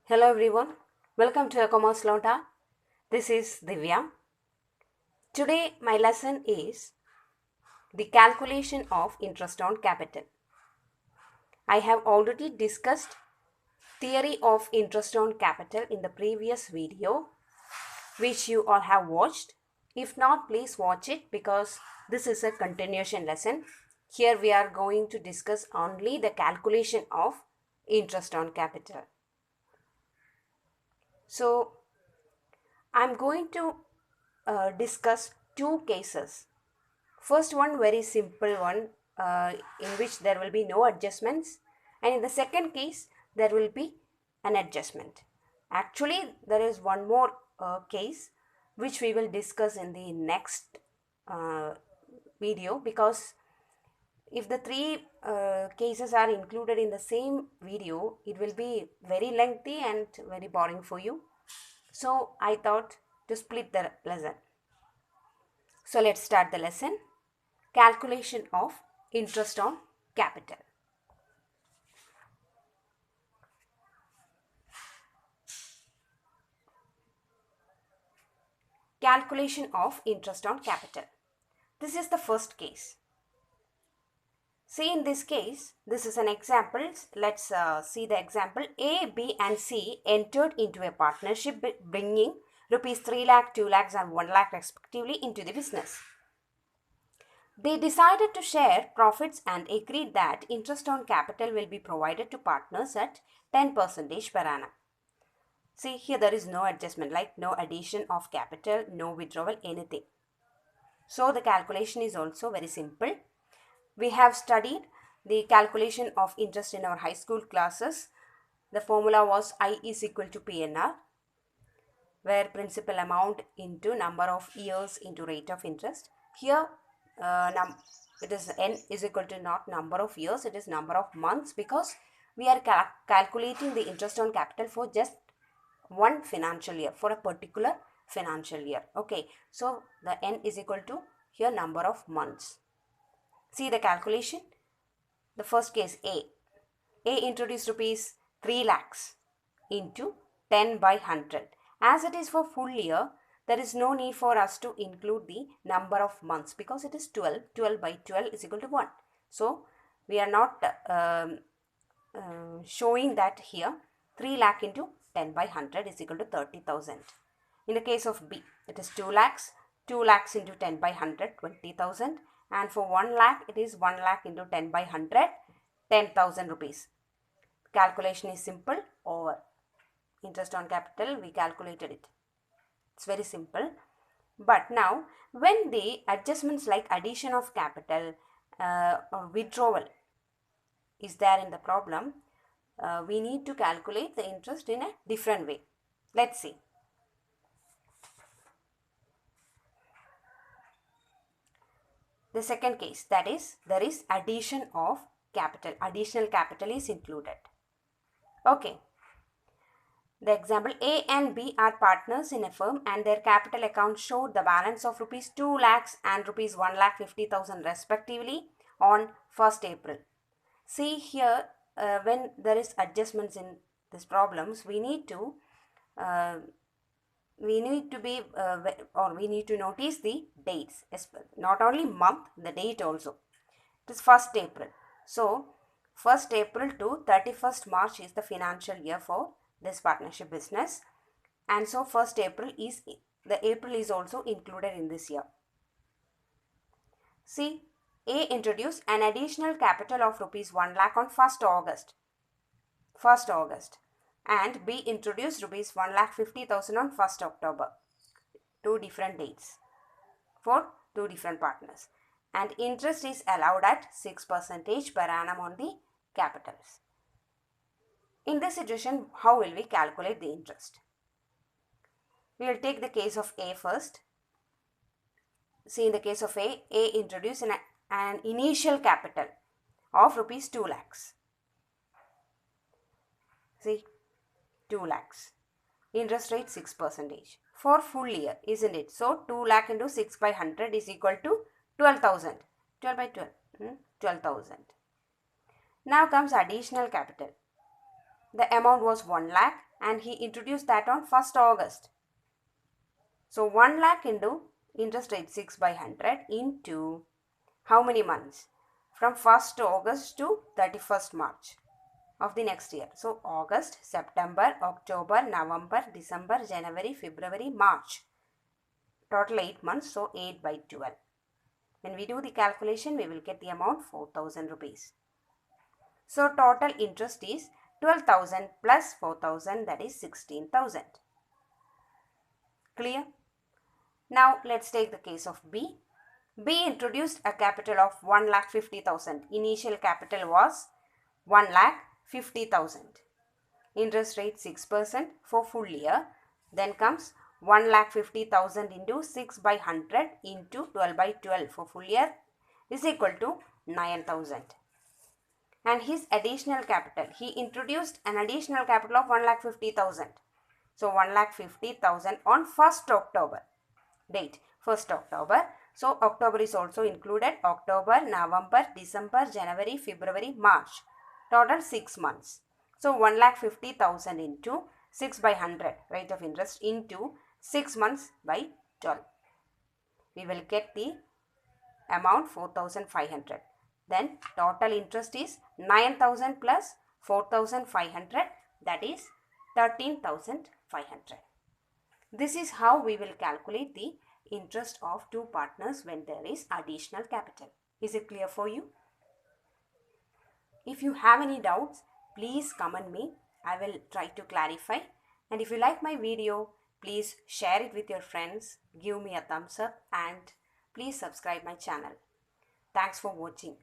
Hello everyone, welcome to Commerce Lonta. This is Divya. Today my lesson is the calculation of interest on capital. I have already discussed theory of interest on capital in the previous video which you all have watched. If not, please watch it because this is a continuation lesson. Here we are going to discuss only the calculation of interest on capital. So I'm going to discuss two cases. First one, very simple one, in which there will be no adjustments, and in the second case there will be an adjustment. Actually, there is one more case which we will discuss in the next video, because if the three cases are included in the same video, it will be very lengthy and very boring for you. So I thought to split the lesson. So let's start the lesson. Calculation of interest on capital. Calculation of interest on capital. This is the first case. See, in this case, this is an example. Let's see the example. A, B and C entered into a partnership bringing rupees 3 lakh, 2 lakhs and 1 lakh respectively into the business. They decided to share profits and agreed that interest on capital will be provided to partners at 10% per annum. See, here there is no adjustment, like no addition of capital, no withdrawal, anything. So the calculation is also very simple. We have studied the calculation of interest in our high school classes. The formula was I is equal to PNR, where principal amount into number of years into rate of interest. Here it is n is equal to not number of years, it is number of months, because we are calculating the interest on capital for just one financial year, for a particular financial year. Okay, so the n is equal to here number of months. See the calculation. The first case, A introduced rupees 3 lakhs into 10 by 100. As it is for full year, there is no need for us to include the number of months, because it is 12. 12 by 12 is equal to 1. So we are not showing that here. 3 lakh into 10 by 100 is equal to 30,000. In the case of B, it is 2 lakhs. 2 lakhs into 10 by 100, 20,000. And for 1 lakh, it is 1 lakh into 10 by 100, 10,000 rupees. Calculation is simple. Over. Interest on capital, we calculated it. It's very simple. But now, when the adjustments like addition of capital or withdrawal is there in the problem, we need to calculate the interest in a different way. Let's see. The second case, that is, there is addition of capital. Additional capital is included. Okay. The example, A and B are partners in a firm and their capital account showed the balance of rupees 2 lakhs and rupees 1 lakh 50,000 respectively on 1st April. See here, when there is adjustments in these problems, we need to notice the dates, not only month, the date also. It is 1st April. So 1st April to 31st March is the financial year for this partnership business, and so 1st April is also included in this year. See, A introduced an additional capital of rupees 1 lakh on 1st August and B introduced rupees 1 lakh 50,000 on 1st October. Two different dates for two different partners, and interest is allowed at 6% per annum on the capitals. In this situation, how will we calculate the interest? We will take the case of A first. See, in the case of A introduced an initial capital of rupees 2 lakhs. See, 2 lakhs. Interest rate 6% for full year, isn't it? So 2 lakh into 6 by 100 is equal to 12,000. 12 by 12, 12,000. Now comes additional capital. The amount was 1 lakh and he introduced that on 1st August. So 1 lakh into interest rate 6 by 100 into how many months? From 1st August to 31st March of the next year. So August, September, October, November, December, January, February, March. Total 8 months, so 8 by 12. When we do the calculation, we will get the amount 4,000 rupees. So total interest is 12,000 plus 4,000, that is 16,000. Clear? Now let's take the case of B. B introduced a capital of 1,50,000. Initial capital was 1,50,000. Interest rate 6% for full year. Then comes 1,50,000 into 6 by 100 into 12 by 12 for full year is equal to 9,000. And his additional capital, he introduced an additional capital of 1,50,000. So 1,50,000 on 1st October. Date 1st October. So October is also included. October, November, December, January, February, March. Total 6 months. So 1,50,000 into 6 by 100 rate of interest into 6 months by 12. We will get the amount 4,500. Then total interest is 9,000 plus 4,500, that is 13,500. This is how we will calculate the interest of two partners when there is additional capital. Is it clear for you? If you have any doubts, please comment me. I will try to clarify. And if you like my video, please share it with your friends, give me a thumbs up, and please subscribe my channel. Thanks for watching.